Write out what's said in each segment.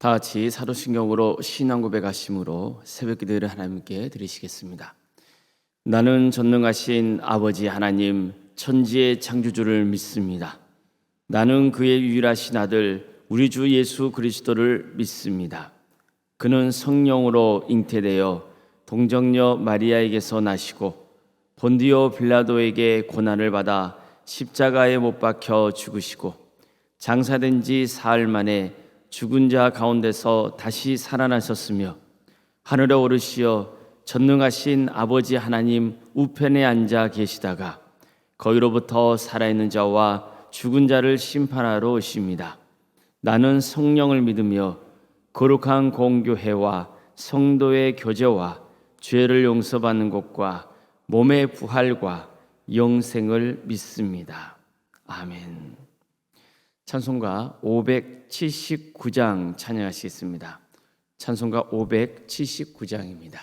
다 같이 사도신경으로 신앙 고백하심으로 새벽 기도를 하나님께 드리시겠습니다. 나는 전능하신 아버지 하나님 천지의 창조주를 믿습니다. 나는 그의 유일하신 아들 우리 주 예수 그리스도를 믿습니다. 그는 성령으로 잉태되어 동정녀 마리아에게서 나시고 본디오 빌라도에게 고난을 받아 십자가에 못 박혀 죽으시고 장사된 지 사흘 만에 죽은 자 가운데서 다시 살아나셨으며 하늘에 오르시어 전능하신 아버지 하나님 우편에 앉아 계시다가 거기로부터 살아있는 자와 죽은 자를 심판하러 오십니다. 나는 성령을 믿으며 거룩한 공교회와 성도의 교제와 죄를 용서받는 것과 몸의 부활과 영생을 믿습니다. 아멘. 찬송가 579장 찬양하시겠습니다. 찬송가 579장입니다.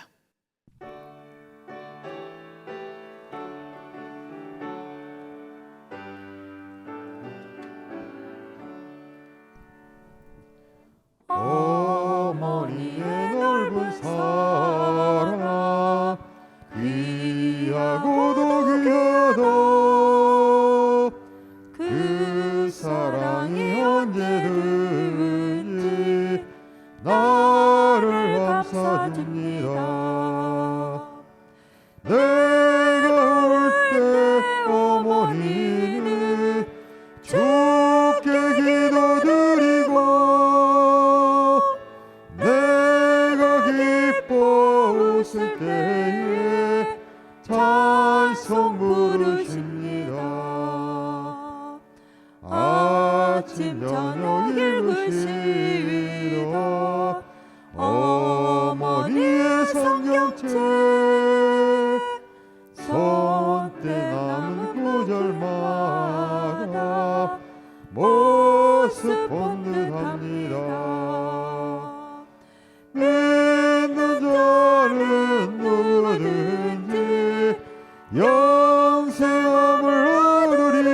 어머니의 넓은 사랑 귀하고도 귀하다 그 사랑이 언제든지 나를 감싸줍니다. 내가 올 때 어머니는 주께 기도드리고 내가 기뻐 웃을 때에 찬송 부르십니다. 아침 저녁 읽으시다 어머니의 성경책 손때 남은 구절마다 모습 본 듯합니다. 믿는 자는 누구든지 영생함을 얻으리.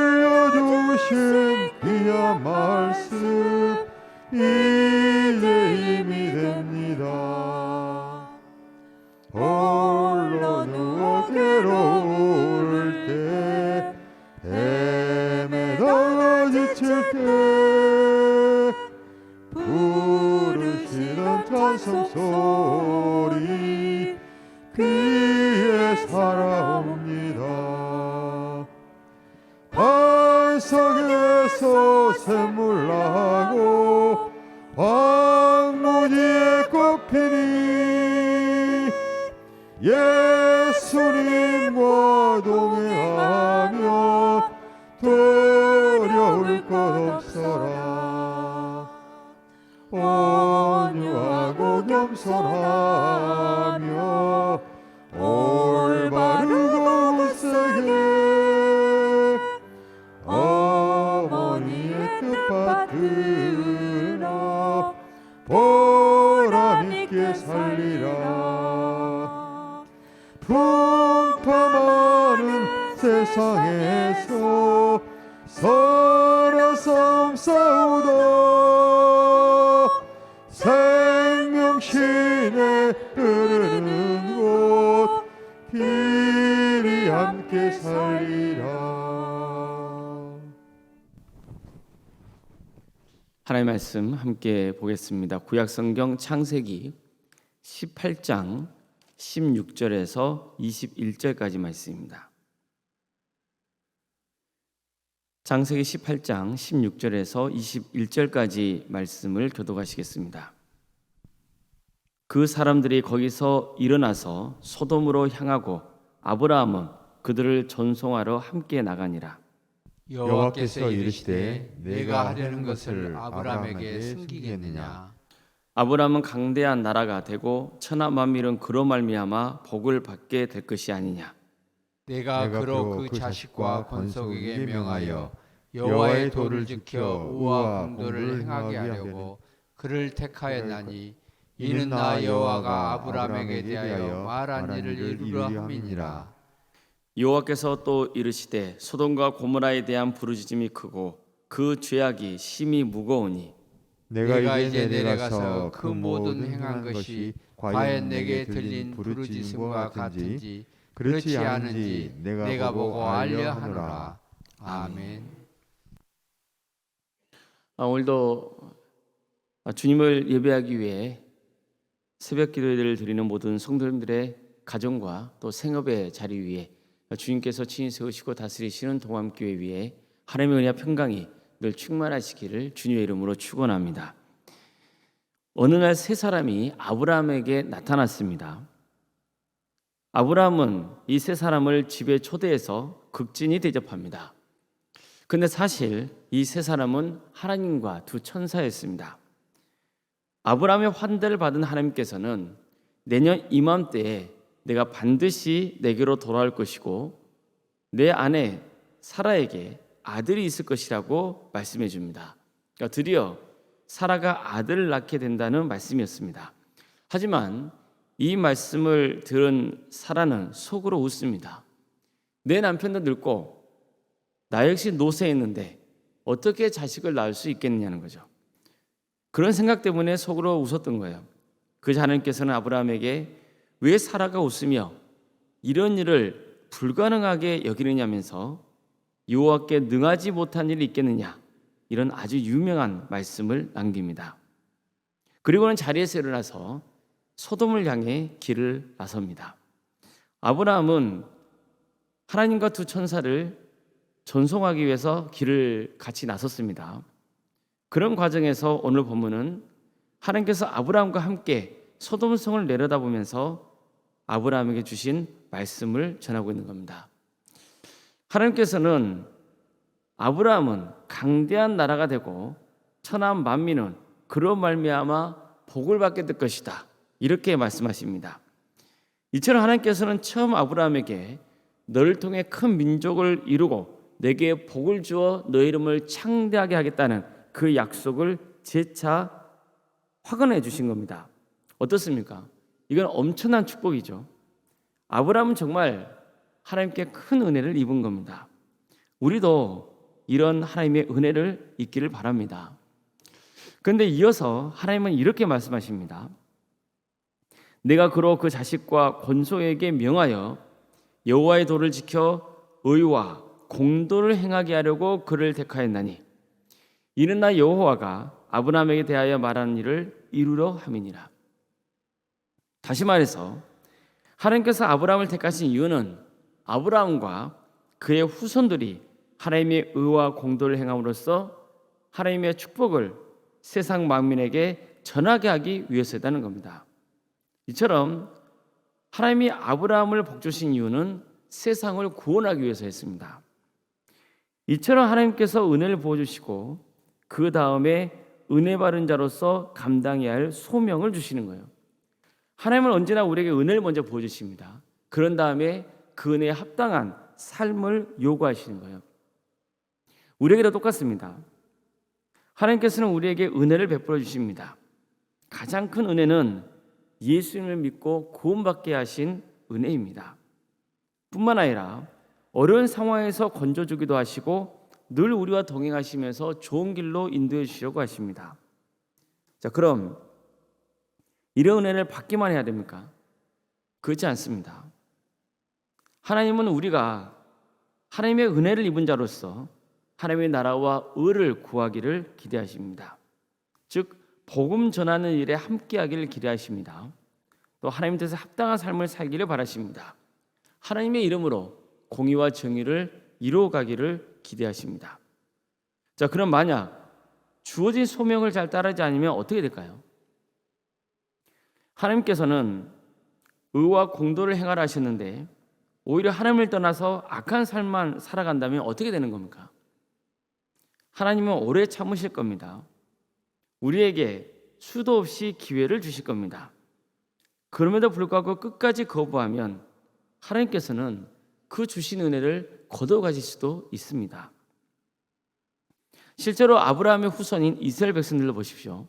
들려주신 귀한 말씀 이제 힘이 됩니다. 홀로 누워 괴로울 때 헤매다가 지칠 때 부르시는 찬송 소리 귀에 살아옵니다. 반석에서 샘물 나고 황무지에 꽃 피니 예수님과 동행하며 두려울 것 없어라. 온유하고 겸손하며 올바르고 굳세게 어머니의 뜻받들어 보람있게 살리라. 풍파많은 세상에서 선한 싸움 싸우다 생명신에 흐르는 곳 길이 함께 살리라. 하나님의 말씀 함께 보겠습니다. 구약성경 창세기 18장 16절에서 21절까지 말씀입니다. 창세기 18장 16절에서 21절까지 말씀을 교독하시겠습니다. 그 사람들이 거기서 일어나서 소돔으로 향하고 아브라함은 그들을 전송하러 함께 나가니라. 여호와께서 이르시되 내가 하려는 것을 아브라함에게 숨기겠느냐. 아브라함은 강대한 나라가 되고 천하 만민은 그로 말미암아 복을 받게 될 것이 아니냐. 내가 그로 그 자식과 권속에게 명하여 여호와의 도를 지켜 우와 공도를 행하게 하려고 그를 택하였나니 이는 나 여호와가 아브라함에게 대하여 말한 일을 이루려 함이니라. 여호와께서 또 이르시되 소돔과 고모라에 대한 부르짖음이 크고 그 죄악이 심히 무거우니 내가 이제 내려가서 그 모든 행한 것이 과연 내게 들린 부르짖음과 같은지 그렇지 않은지 내가 보고 알려 하노라. 아멘. 오늘도 주님을 예배하기 위해 새벽 기도를 드리는 모든 성도님들의 가정과 또 생업의 자리 위에 주님께서 친히 세우시고 다스리시는 동암교회 위에 하나님의 은혜와 평강이 늘 충만하시기를 주님의 이름으로 축원합니다. 어느 날 세 사람이 아브라함에게 나타났습니다. 아브라함은 이 세 사람을 집에 초대해서 극진히 대접합니다. 근데 사실 이 세 사람은 하나님과 두 천사였습니다. 아브라함의 환대를 받은 하나님께서는 내년 이맘때에 내가 반드시 내게로 돌아올 것이고 내 아내 사라에게 아들이 있을 것이라고 말씀해 줍니다. 그러니까 드디어 사라가 아들을 낳게 된다는 말씀이었습니다. 하지만 이 말씀을 들은 사라는 속으로 웃습니다. 내 남편도 늙고 나 역시 노쇠했는데 어떻게 자식을 낳을 수 있겠느냐는 거죠. 그런 생각 때문에 속으로 웃었던 거예요. 그래서 하나님께서는 아브라함에게 왜 사라가 웃으며 이런 일을 불가능하게 여기느냐면서 여호와께 능하지 못한 일이 있겠느냐, 이런 아주 유명한 말씀을 남깁니다. 그리고는 자리에서 일어나서 소돔을 향해 길을 나섭니다. 아브라함은 하나님과 두 천사를 전송하기 위해서 길을 같이 나섰습니다. 그런 과정에서 오늘 본문은 하나님께서 아브라함과 함께 소돔성을 내려다보면서 아브라함에게 주신 말씀을 전하고 있는 겁니다. 하나님께서는 아브라함은 강대한 나라가 되고 천하 만민은 그로 말미암아 복을 받게 될 것이다, 이렇게 말씀하십니다. 이처럼 하나님께서는 처음 아브라함에게 너를 통해 큰 민족을 이루고 내게 복을 주어 너의 이름을 창대하게 하겠다는 그 약속을 재차 확언해 주신 겁니다. 어떻습니까? 이건 엄청난 축복이죠. 아브라함은 정말 하나님께 큰 은혜를 입은 겁니다. 우리도 이런 하나님의 은혜를 입기를 바랍니다. 그런데 이어서 하나님은 이렇게 말씀하십니다. 내가 그로 그 자식과 권속에게 명하여 여호와의 도를 지켜 의와 공도를 행하게 하려고 그를 택하였나니 이는 나 여호와가 아브라함에게 대하여 말하는 일을 이루려 함이니라. 다시 말해서 하나님께서 아브라함을 택하신 이유는 아브라함과 그의 후손들이 하나님의 의와 공도를 행함으로써 하나님의 축복을 세상 만민에게 전하게 하기 위해서였다는 겁니다. 이처럼 하나님이 아브라함을 복주신 이유는 세상을 구원하기 위해서였습니다. 이처럼 하나님께서 은혜를 부어주시고 그 다음에 은혜 바른 자로서 감당해야 할 소명을 주시는 거예요. 하나님은 언제나 우리에게 은혜를 먼저 부어주십니다. 그런 다음에 그 은혜에 합당한 삶을 요구하시는 거예요. 우리에게도 똑같습니다. 하나님께서는 우리에게 은혜를 베풀어 주십니다. 가장 큰 은혜는 예수님을 믿고 구원받게 하신 은혜입니다. 뿐만 아니라 어려운 상황에서 건져주기도 하시고 늘 우리와 동행하시면서 좋은 길로 인도해 주시려고 하십니다. 자, 그럼 이런 은혜를 받기만 해야 됩니까? 그렇지 않습니다. 하나님은 우리가 하나님의 은혜를 입은 자로서 하나님의 나라와 의를 구하기를 기대하십니다. 즉 복음 전하는 일에 함께하기를 기대하십니다. 또 하나님 뜻에 합당한 삶을 살기를 바라십니다. 하나님의 이름으로 공의와 정의를 이루어가기를 기대하십니다. 자, 그럼 만약 주어진 소명을 잘 따르지 않으면 어떻게 될까요? 하나님께서는 의와 공도를 행하라 하셨는데 오히려 하나님을 떠나서 악한 삶만 살아간다면 어떻게 되는 겁니까? 하나님은 오래 참으실 겁니다. 우리에게 수도 없이 기회를 주실 겁니다. 그럼에도 불구하고 끝까지 거부하면 하나님께서는 그 주신 은혜를 거둬가실 수도 있습니다. 실제로 아브라함의 후손인 이스라엘 백성들을 보십시오.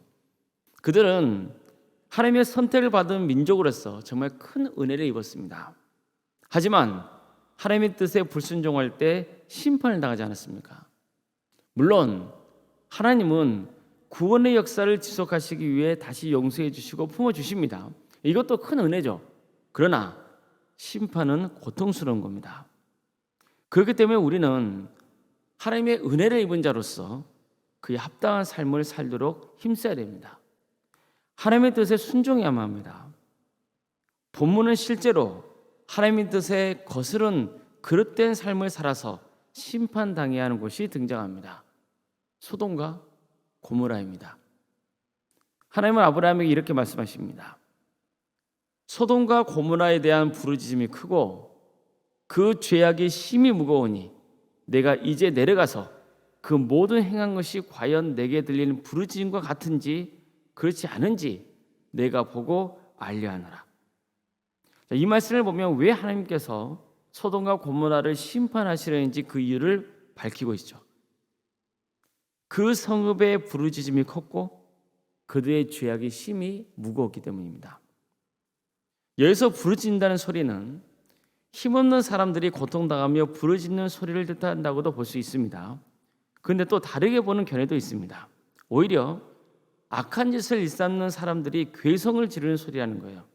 그들은 하나님의 선택을 받은 민족으로서 정말 큰 은혜를 입었습니다. 하지만 하나님의 뜻에 불순종할 때 심판을 당하지 않았습니까? 물론 하나님은 구원의 역사를 지속하시기 위해 다시 용서해 주시고 품어 주십니다. 이것도 큰 은혜죠. 그러나 심판은 고통스러운 겁니다. 그렇기 때문에 우리는 하나님의 은혜를 입은 자로서 그에 합당한 삶을 살도록 힘써야 됩니다. 하나님의 뜻에 순종해야만 합니다. 본문은 실제로 하나님의 뜻에 거스른 그릇된 삶을 살아서 심판당해야 하는 곳이 등장합니다. 소돔과 고모라입니다. 하나님은 아브라함에게 이렇게 말씀하십니다. 소돔과 고모라에 대한 부르짖음이 크고 그 죄악이 심히 무거우니 내가 이제 내려가서 그 모든 행한 것이 과연 내게 들리는 부르짖음과 같은지 그렇지 않은지 내가 보고 알려하노라. 이 말씀을 보면 왜 하나님께서 소돔과 고모라를 심판하시려는지 그 이유를 밝히고 있죠. 그 성읍의 부르짖음이 컸고 그들의 죄악이 심히 무거웠기 때문입니다. 여기서 부르짖는다는 소리는 힘없는 사람들이 고통당하며 부르짖는 소리를 뜻한다고도 볼 수 있습니다. 그런데 또 다르게 보는 견해도 있습니다. 오히려 악한 짓을 일삼는 사람들이 괴성을 지르는 소리라는 거예요.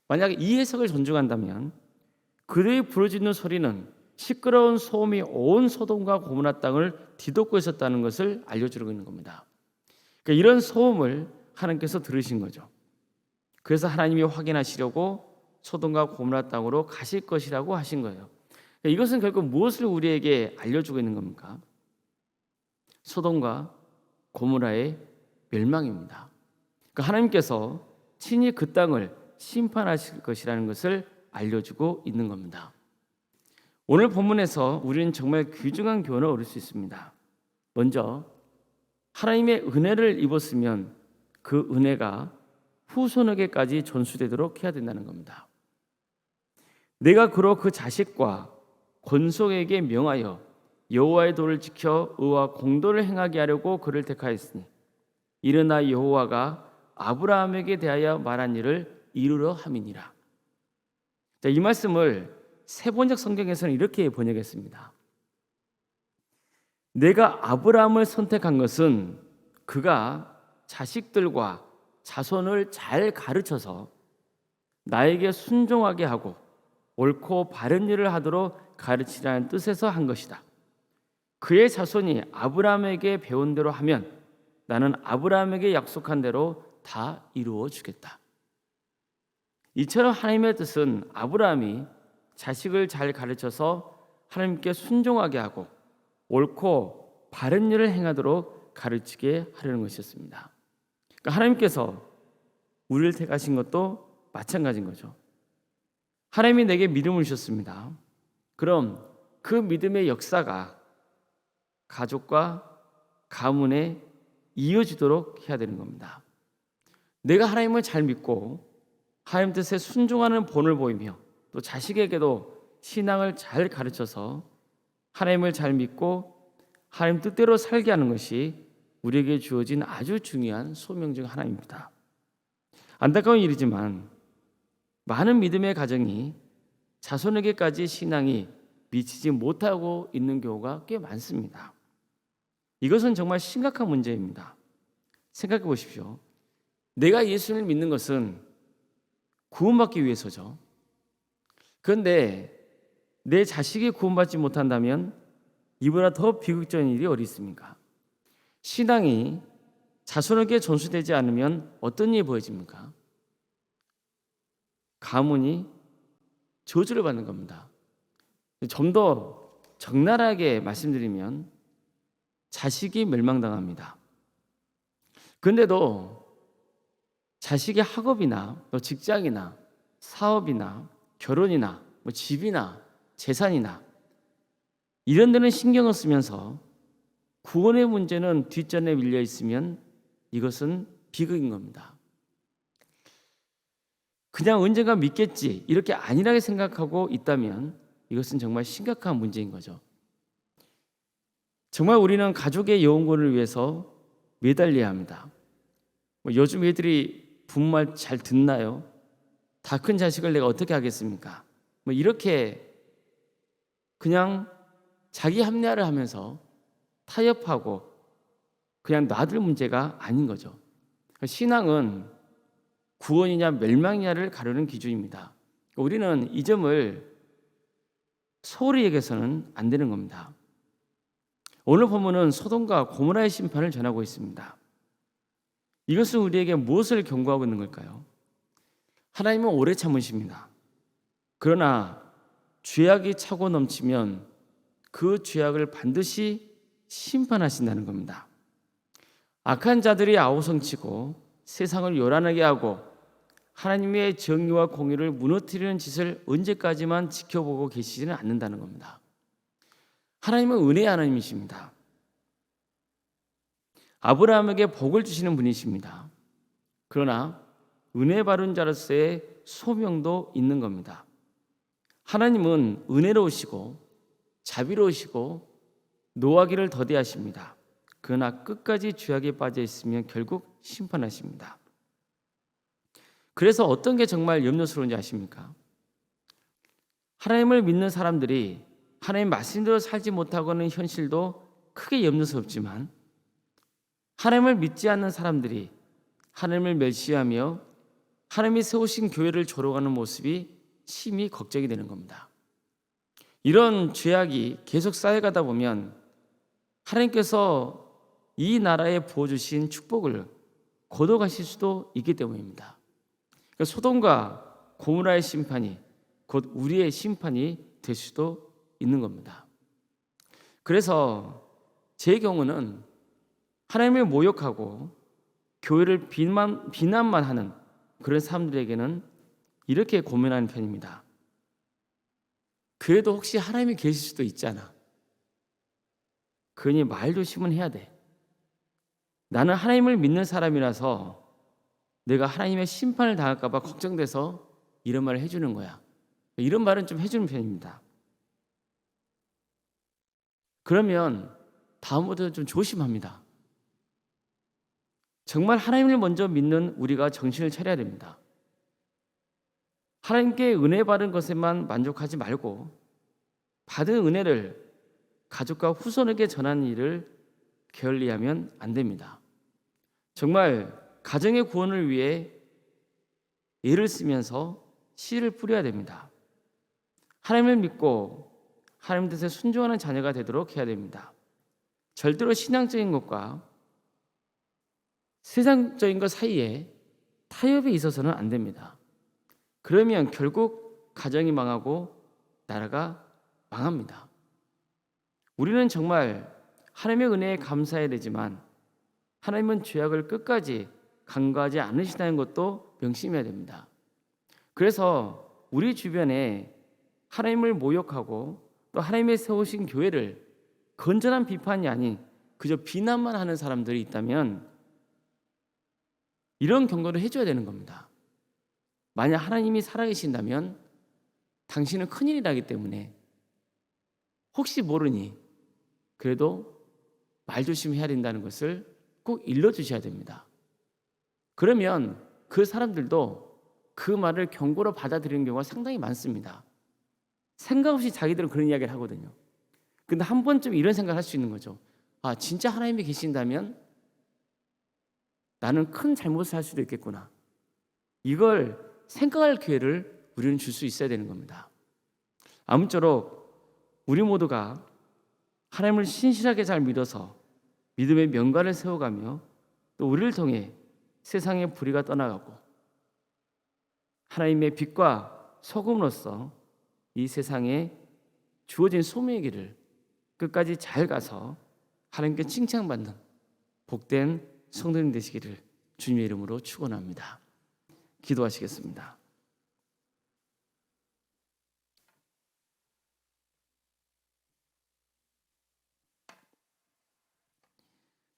만약 이 해석을 존중한다면 그들의 부르짖는 소리는 시끄러운 소음이 온 소돔과 고모라 땅을 뒤덮고 있었다는 것을 알려주고 있는 겁니다. 그러니까 이런 소음을 하나님께서 들으신 거죠. 그래서 하나님이 확인하시려고 소돔과 고모라 땅으로 가실 것이라고 하신 거예요. 그러니까 이것은 결국 무엇을 우리에게 알려주고 있는 겁니까? 소돔과 고모라의 멸망입니다. 그러니까 하나님께서 친히 그 땅을 심판하실 것이라는 것을 알려주고 있는 겁니다. 오늘 본문에서 우리는 정말 귀중한 교훈을 얻을 수 있습니다. 먼저 하나님의 은혜를 입었으면 그 은혜가 후손에게까지 전수되도록 해야 된다는 겁니다. 내가 그로 그 자식과 권속에게 명하여 여호와의 도를 지켜 의와 공도를 행하게 하려고 그를 택하였으니 이르나 여호와가 아브라함에게 대하여 말한 일을 이루려 함이니라. 이 말씀을 세번역 성경에서는 이렇게 번역했습니다. 내가 아브라함을 선택한 것은 그가 자식들과 자손을 잘 가르쳐서 나에게 순종하게 하고 옳고 바른 일을 하도록 가르치라는 뜻에서 한 것이다. 그의 자손이 아브라함에게 배운 대로 하면 나는 아브라함에게 약속한 대로 다 이루어 주겠다. 이처럼 하나님의 뜻은 아브라함이 자식을 잘 가르쳐서 하나님께 순종하게 하고 옳고 바른 일을 행하도록 가르치게 하려는 것이었습니다. 그러니까 하나님께서 우리를 택하신 것도 마찬가지인 거죠. 하나님이 내게 믿음을 주셨습니다. 그럼 그 믿음의 역사가 가족과 가문에 이어지도록 해야 되는 겁니다. 내가 하나님을 잘 믿고 하나님 뜻에 순종하는 본을 보이며 또 자식에게도 신앙을 잘 가르쳐서 하나님을 잘 믿고 하나님 뜻대로 살게 하는 것이 우리에게 주어진 아주 중요한 소명 중 하나입니다. 안타까운 일이지만 많은 믿음의 가정이 자손에게까지 신앙이 미치지 못하고 있는 경우가 꽤 많습니다. 이것은 정말 심각한 문제입니다. 생각해 보십시오. 내가 예수를 믿는 것은 구원받기 위해서죠. 그런데 내 자식이 구원받지 못한다면 이보다 더 비극적인 일이 어디 있습니까? 신앙이 자손에게 전수되지 않으면 어떤 일이 벌어집니까? 가문이 저주를 받는 겁니다. 좀 더 적나라하게 말씀드리면 자식이 멸망당합니다. 그런데도 자식의 학업이나 직장이나 사업이나 결혼이나 집이나 재산이나 이런 데는 신경을 쓰면서 구원의 문제는 뒷전에 밀려 있으면 이것은 비극인 겁니다. 그냥 언젠가 믿겠지 이렇게 안일하게 생각하고 있다면 이것은 정말 심각한 문제인 거죠. 정말 우리는 가족의 영혼을 위해서 매달려야 합니다. 요즘 애들이 부모말 잘 듣나요? 다 큰 자식을 내가 어떻게 하겠습니까? 이렇게 그냥 자기 합리화를 하면서 타협하고 그냥 놔둘 문제가 아닌 거죠. 신앙은 구원이냐 멸망이냐를 가르는 기준입니다. 우리는 이 점을 소홀히 여겨서는 안 되는 겁니다. 오늘 본문은 소돔과 고모라의 심판을 전하고 있습니다. 이것은 우리에게 무엇을 경고하고 있는 걸까요? 하나님은 오래 참으십니다. 그러나 죄악이 차고 넘치면 그 죄악을 반드시 심판하신다는 겁니다. 악한 자들이 아우성치고 세상을 요란하게 하고 하나님의 정의와 공의를 무너뜨리는 짓을 언제까지만 지켜보고 계시지는 않는다는 겁니다. 하나님은 은혜의 하나님이십니다. 아브라함에게 복을 주시는 분이십니다. 그러나 은혜 바른 자로서의 소명도 있는 겁니다. 하나님은 은혜로우시고 자비로우시고 노하기를 더디하십니다. 그러나 끝까지 죄악에 빠져 있으면 결국 심판하십니다. 그래서 어떤 게 정말 염려스러운지 아십니까? 하나님을 믿는 사람들이 하나님 말씀대로 살지 못하고 하는 현실도 크게 염려스럽지만 하나님을 믿지 않는 사람들이 하나님을 멸시하며 하나님이 세우신 교회를 조롱하는 모습이 심히 걱정이 되는 겁니다. 이런 죄악이 계속 쌓여가다 보면 하나님께서 이 나라에 부어주신 축복을 거둬가실 수도 있기 때문입니다. 그러니까 소돔과 고모라의 심판이 곧 우리의 심판이 될 수도 있는 겁니다. 그래서 제 경우는 하나님을 모욕하고 교회를 비난만 하는 그런 사람들에게는 이렇게 고민하는 편입니다. 그래도 혹시 하나님이 계실 수도 있잖아. 그러니 말 조심은 해야 돼. 나는 하나님을 믿는 사람이라서 내가 하나님의 심판을 당할까 봐 걱정돼서 이런 말을 해주는 거야. 이런 말은 좀 해주는 편입니다. 그러면 다음부터 좀 조심합니다. 정말 하나님을 먼저 믿는 우리가 정신을 차려야 됩니다. 하나님께 은혜 받은 것에만 만족하지 말고 받은 은혜를 가족과 후손에게 전하는 일을 게을리하면 안 됩니다. 정말 가정의 구원을 위해 애를 쓰면서 씨를 뿌려야 됩니다. 하나님을 믿고 하나님 뜻에 순종하는 자녀가 되도록 해야 됩니다. 절대로 신앙적인 것과 세상적인 것 사이에 타협이 있어서는 안 됩니다. 그러면 결국 가정이 망하고 나라가 망합니다. 우리는 정말 하나님의 은혜에 감사해야 되지만 하나님은 죄악을 끝까지 간과하지 않으시다는 것도 명심해야 됩니다. 그래서 우리 주변에 하나님을 모욕하고 또 하나님의 세우신 교회를 건전한 비판이 아닌 그저 비난만 하는 사람들이 있다면 이런 경고를 해줘야 되는 겁니다. 만약 하나님이 살아계신다면 당신은 큰일이 나기 때문에 혹시 모르니 그래도 말 조심해야 된다는 것을 꼭 일러주셔야 됩니다. 그러면 그 사람들도 그 말을 경고로 받아들이는 경우가 상당히 많습니다. 생각 없이 자기들은 그런 이야기를 하거든요. 근데 한 번쯤 이런 생각을 할 수 있는 거죠. 아, 진짜 하나님이 계신다면 나는 큰 잘못을 할 수도 있겠구나. 이걸 생각할 기회를 우리는 줄 수 있어야 되는 겁니다. 아무쪼록 우리 모두가 하나님을 신실하게 잘 믿어서 믿음의 명가를 세워가며 또 우리를 통해 세상의 불의가 떠나가고 하나님의 빛과 소금으로서 이 세상에 주어진 소명의 길을 끝까지 잘 가서 하나님께 칭찬받는 복된 성도님 되시기를 주님의 이름으로 축원합니다. 기도하시겠습니다.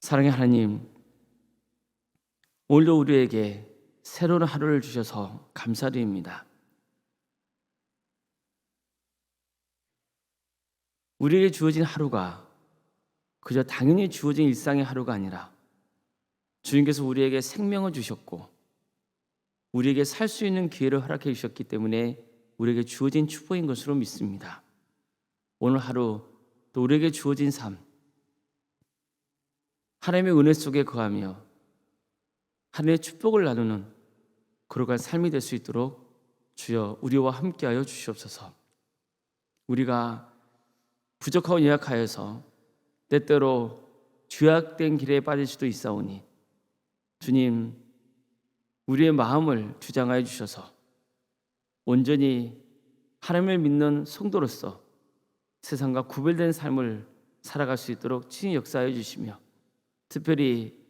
사랑의 하나님, 오늘도 우리에게 새로운 하루를 주셔서 감사드립니다. 우리에게 주어진 하루가 그저 당연히 주어진 일상의 하루가 아니라 주님께서 우리에게 생명을 주셨고 우리에게 살 수 있는 기회를 허락해 주셨기 때문에 우리에게 주어진 축복인 것으로 믿습니다. 오늘 하루 또 우리에게 주어진 삶 하나님의 은혜 속에 거하며 하나님의 축복을 나누는 걸어갈 삶이 될 수 있도록 주여 우리와 함께하여 주시옵소서. 우리가 부족하고 연약하여서 때때로 죄악된 길에 빠질 수도 있사오니 주님, 우리의 마음을 주장하여 주셔서 온전히 하나님을 믿는 성도로서 세상과 구별된 삶을 살아갈 수 있도록 친히 역사하여 주시며 특별히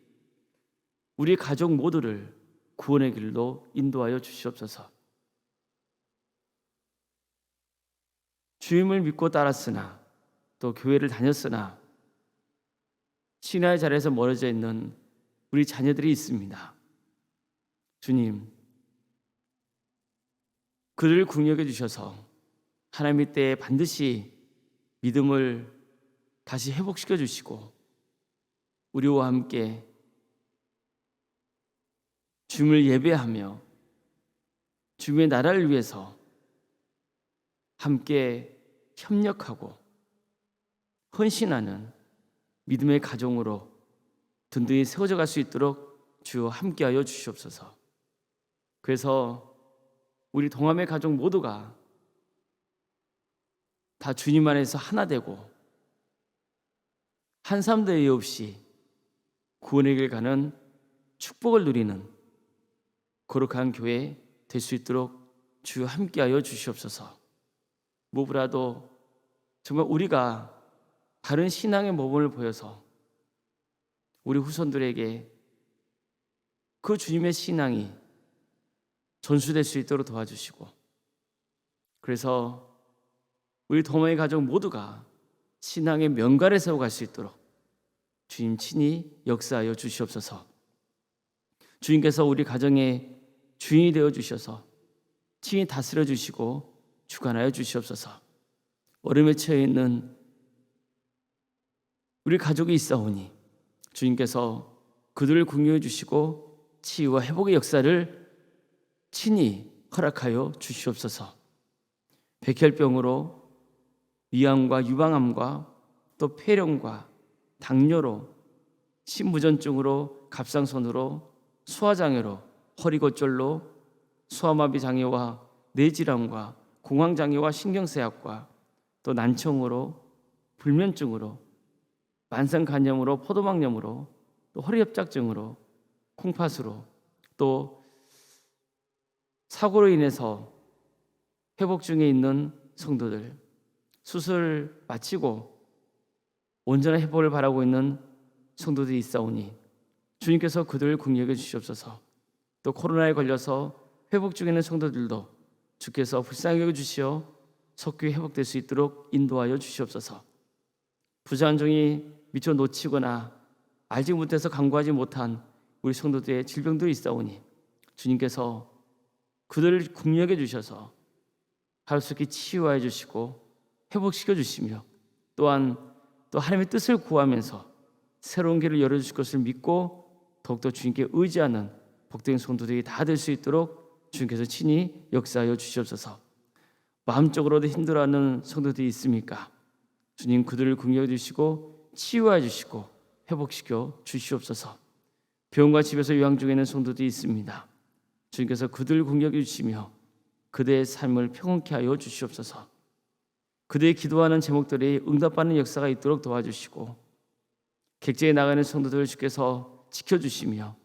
우리 가족 모두를 구원의 길로 인도하여 주시옵소서. 주님을 믿고 따랐으나 또 교회를 다녔으나 신앙의 자리에서 멀어져 있는 우리 자녀들이 있습니다. 주님, 그들을 긍휼해 주셔서 하나님의 때에 반드시 믿음을 다시 회복시켜 주시고 우리와 함께 주님을 예배하며 주님의 나라를 위해서 함께 협력하고 헌신하는 믿음의 가정으로 든든히 세워져 갈 수 있도록 주여 함께하여 주시옵소서. 그래서 우리 동함의 가족 모두가 다 주님 안에서 하나 되고 한 사람도 예외 없이 구원의 길 가는 축복을 누리는 거룩한 교회 될 수 있도록 주여 함께하여 주시옵소서. 무엇보다도 정말 우리가 바른 신앙의 모범을 보여서 우리 후손들에게 그 주님의 신앙이 전수될 수 있도록 도와주시고 그래서 우리 도마의 가족 모두가 신앙의 명가를 세워갈 수 있도록 주님 친히 역사하여 주시옵소서. 주님께서 우리 가정의 주인이 되어 주셔서 친히 다스려 주시고 주관하여 주시옵소서. 어려움에 처해 있는 우리 가족이 있사오니 주님께서 그들을 긍휼해 주시고 치유와 회복의 역사를 친히 허락하여 주시옵소서. 백혈병으로 위암과 유방암과 또 폐렴과 당뇨로 신부전증으로 갑상선으로 소화장애로 허리고절로 소아마비 장애와 뇌질환과 공황장애와 신경쇠약과 또 난청으로 불면증으로 만성간염으로 포도막염으로 또 허리협착증으로 콩팥으로 또 사고로 인해서 회복 중에 있는 성도들 수술 마치고 온전한 회복을 바라고 있는 성도들이 있사오니 주님께서 그들을 긍휼해 주시옵소서. 또 코로나에 걸려서 회복 중에 있는 성도들도 주께서 불쌍히 여겨 주시어 속히 회복될 수 있도록 인도하여 주시옵소서. 부자한종이 미처 놓치거나 알지 못해서 간구하지 못한 우리 성도들의 질병들이 있사오니 주님께서 그들을 긍휼해 주셔서 하루속히 치유하여 주시고 회복시켜 주시며 또한 또 하나님의 뜻을 구하면서 새로운 길을 열어주실 것을 믿고 더욱더 주님께 의지하는 복된 성도들이 다 될 수 있도록 주님께서 친히 역사하여 주시옵소서. 마음적으로도 힘들어하는 성도들이 있습니까? 주님 그들을 긍휼해 주시고 치유하여 주시고 회복시켜 주시옵소서. 병원과 집에서 요양 중에 있는 성도들이 있습니다. 주님께서 그들을 긍휼해 주시며 그들의 삶을 평온케 하여 주시옵소서. 그들이 기도하는 제목들이 응답받는 역사가 있도록 도와주시고 객지에 나가는 성도들을 주께서 지켜주시며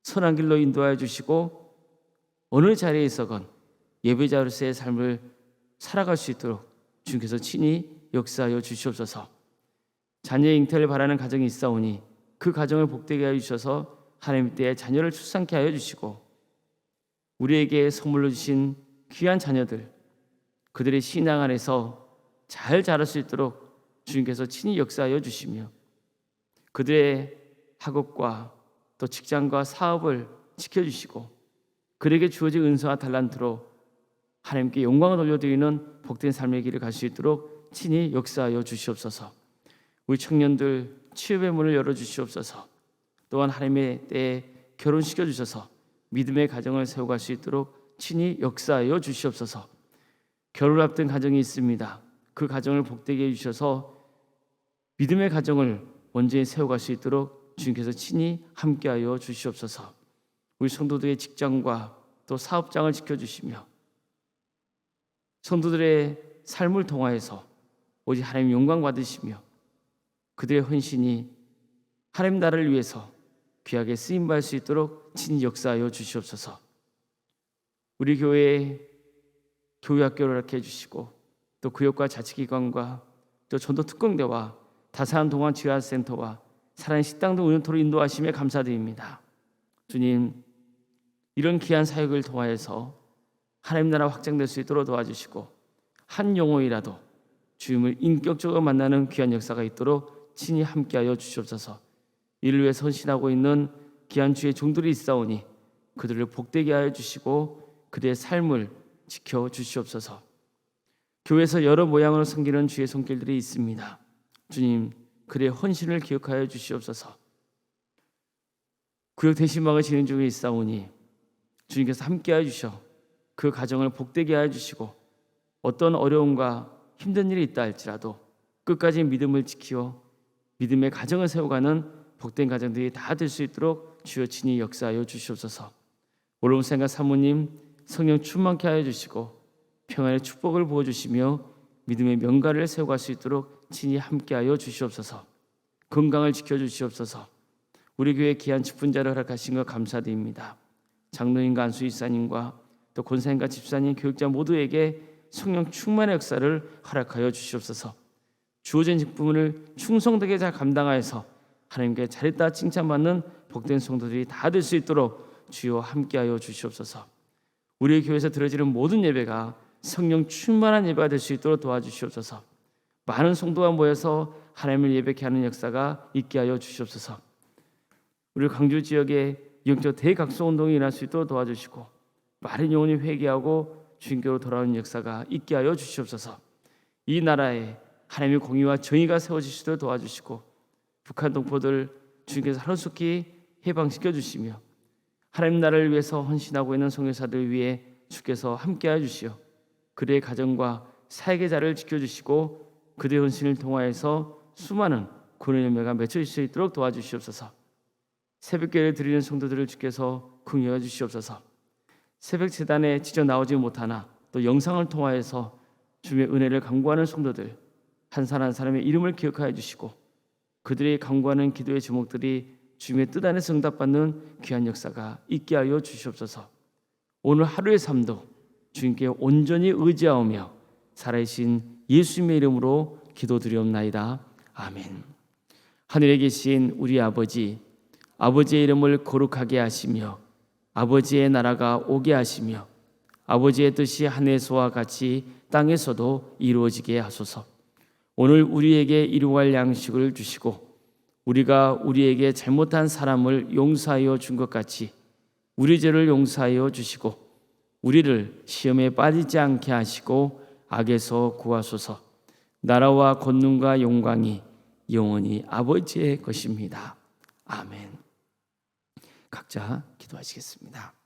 선한 길로 인도하여 주시고 어느 자리에 있어건 예배자로서의 삶을 살아갈 수 있도록 주님께서 친히 역사하여 주시옵소서. 자녀의 잉태를 바라는 가정이 있사오니 그 가정을 복되게 하여 주셔서 하나님 때에 자녀를 출산케 하여 주시고 우리에게 선물로 주신 귀한 자녀들 그들의 신앙 안에서 잘 자랄 수 있도록 주님께서 친히 역사하여 주시며 그들의 학업과 또 직장과 사업을 지켜주시고 그에게 주어진 은사와 달란트로 하나님께 영광을 돌려드리는 복된 삶의 길을 갈 수 있도록 친히 역사하여 주시옵소서. 우리 청년들 취업의 문을 열어주시옵소서. 또한 하나님의 때에 결혼시켜 주셔서 믿음의 가정을 세워갈 수 있도록 친히 역사하여 주시옵소서. 결혼을 앞둔 가정이 있습니다. 그 가정을 복되게 해주셔서 믿음의 가정을 온전히 세워갈 수 있도록 주님께서 친히 함께하여 주시옵소서. 우리 성도들의 직장과 또 사업장을 지켜주시며 성도들의 삶을 통하여서 오직 하나님 영광 받으시며 그들의 헌신이 하나님 나라를 위해서 귀하게 쓰임받을 수 있도록 친히 역사하여 주시옵소서. 우리 교회에 교회학교를 이렇게 해주시고 또 구역과 자치기관과 또 전도특공대와 다산한 동안지하센터와 사랑의 식당 등 운영토로 인도하심에 감사드립니다. 주님, 이런 귀한 사역을 통하여서 하나님 나라 확장될 수 있도록 도와주시고 한 영혼이라도 주님을 인격적으로 만나는 귀한 역사가 있도록 친히 함께하여 주시옵소서. 이를 위해 헌신하고 있는 귀한 주의 종들이 있사오니 그들을 복되게 하여 주시고 그들의 삶을 지켜 주시옵소서. 교회에서 여러 모양으로 섬기는 주의 손길들이 있습니다. 주님, 그의 헌신을 기억하여 주시옵소서. 구역 대신막을 진행 중에 있사오니 주님께서 함께하여 주셔 그 가정을 복되게 하여 주시고 어떤 어려움과 힘든 일이 있다 할지라도 끝까지 믿음을 지키어 믿음의 가정을 세워가는 복된 가정들이 다 될 수 있도록 주여 친히 역사하여 주시옵소서. 올로운 생각 사모님 성령 충만케 하여 주시고 평안의 축복을 부어주시며 믿음의 명가를 세워갈 수 있도록 친히 함께하여 주시옵소서. 건강을 지켜주시옵소서. 우리 교회 귀한 직분자를 허락하신 것 감사드립니다. 장로님과 안수집사님과 또 권사님과 집사님, 교육자 모두에게 성령 충만의 역사를 허락하여 주시옵소서. 주어진 직분을 충성되게 잘 감당하여서 하나님께 잘했다 칭찬받는 복된 성도들이 다 될 수 있도록 주여 함께하여 주시옵소서. 우리 교회에서 드려지는 모든 예배가 성령 충만한 예배가 될 수 있도록 도와주시옵소서. 많은 성도가 모여서 하나님을 예배케 하는 역사가 있게 하여 주시옵소서. 우리 광주 지역에 영적 대각성 운동이 일어날 수 있도록 도와주시고 많은 영혼이 회개하고 주님께로 돌아오는 역사가 있게 하여 주시옵소서. 이 나라에 하나님의 공의와 정의가 세워지시도록 도와주시고 북한 동포들 주님께서 하루속히 해방시켜 주시며 하나님 나라를 위해서 헌신하고 있는 선교사들 위해 주께서 함께하여 주시어 그들의 가정과 사역의 자를 지켜주시고 그들의 헌신을 통하여서 수많은 구원의 열매가 맺혀질 수 있도록 도와주시옵소서. 새벽기도를 드리는 성도들을 주께서 긍휼하여 주시옵소서. 새벽 재단에 직접 나오지 못하나 또 영상을 통하여서 주님의 은혜를 간구하는 성도들 한 사람 한 사람의 이름을 기억하여 주시고 그들의 간구하는 기도의 제목들이 주님의 뜻 안에서 응답받는 귀한 역사가 있게 하여 주시옵소서. 오늘 하루의 삶도 주님께 온전히 의지하오며 살아계신 예수님의 이름으로 기도드리옵나이다. 아멘. 하늘에 계신 우리 아버지, 아버지의 이름을 거룩하게 하시며 아버지의 나라가 오게 하시며 아버지의 뜻이 하늘에서와 같이 땅에서도 이루어지게 하소서. 오늘 우리에게 일용할 양식을 주시고 우리가 우리에게 잘못한 사람을 용서하여 준 것 같이 우리 죄를 용서하여 주시고 우리를 시험에 빠지지 않게 하시고 악에서 구하소서. 나라와 권능과 영광이 영원히 아버지의 것입니다. 아멘. 각자 기도하시겠습니다.